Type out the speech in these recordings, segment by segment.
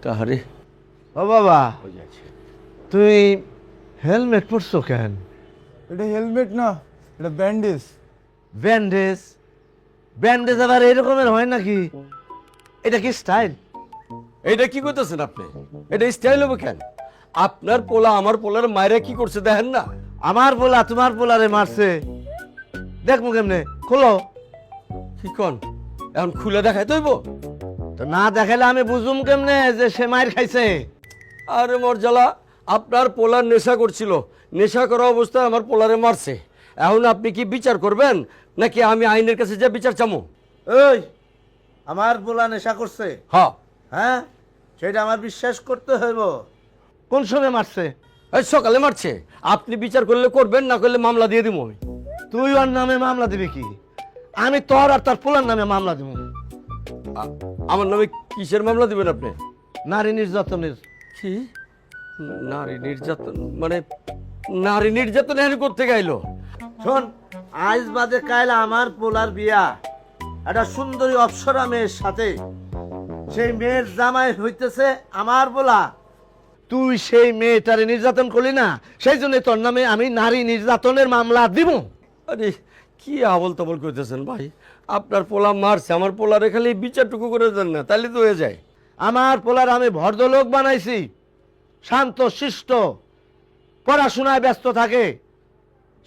কাহারে ও বাবা হয়ে যাচ্ছে। তুই হেলমেট পরছো কেন? এটা হেলমেট না, এটা ব্যান্ডেজ। ব্যান্ডেজ? ব্যান্ডেজ আবার এরকমের হয় নাকি? এটা কি স্টাইল? এইটা কি করতেছেন আপনি? এটা স্টাইল হবে কেন? আপনার পোলা আমার পোলার মায়েরা কি করছে দেখেন না? আমার পোলা তোমার পোলারে মারছে, দেখবো কেমনে? খোলো। কি কন? এখন খুলে দেখাই তৈব? তো না দেখালে আমি বুঝুম কেমনে যে সে মায়ের খাইছে? আরে মর্যালা, আপনার পোলার নেশা করছিল, নেশা করা অবস্থায় আমার পোলারে মারছে। এখন আপনি কি বিচার করবেন নাকি আমি আইনের কাছে যে বিচার চামো? ওই আমার পোলা নেশা করছে, হ্যাঁ। হ্যাঁ সেটা আমার বিশ্বাস করতে হইব। কোন সময় মারছে? এই সকালে মারছে। আপনি বিচার করলে করবেন, না করলে মামলা দিয়ে দিব আমি। তুই ওর নামে মামলা দিবি কি? আমি তোর আর তার পোলার নামে মামলা দিব। আমার নামে কিসের মামলা দিবেন আপনি? নারী নির্যাতনের। কি? নারী নির্যাতন? মানে নারী নির্যাতন এখানে করতে গাইলো? শোন, আজ বাদে কাল আমার পোলার বিয়া একটা সুন্দরী অপ্সরা মেয়ের সাথে। সেই মেয়ের জামাই হইতেছে আমার পোলা। তুই সেই মেয়েটারে নির্যাতন করলি না, সেই জন্য তোর নামে আমি নারী নির্যাতনের মামলা দিব। আরে কি আবল তাবল করতেছেন ভাই? আপনার পোলা মারছে, আমার পোলারে খালি বিচারটুকু করে দেন না, তাহলে তো হয়ে যায়। আমার পোলার আমি ভদ্রলোক বানাইছি, শান্ত শিষ্ট, পড়াশোনায় ব্যস্ত থাকে।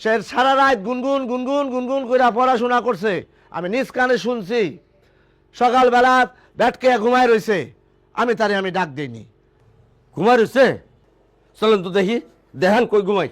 সে সারা রাত গুনগুন গুনগুন গুনগুন করে পড়াশোনা করছে, আমি নিজ কানে শুনছি। সকালবেলা ব্যাটকে ঘুমায় রয়েছে, আমি ডাক দিইনি। ঘুমাই রয়েছে? চলেন তো দেখি, দেখান কই ঘুমাই।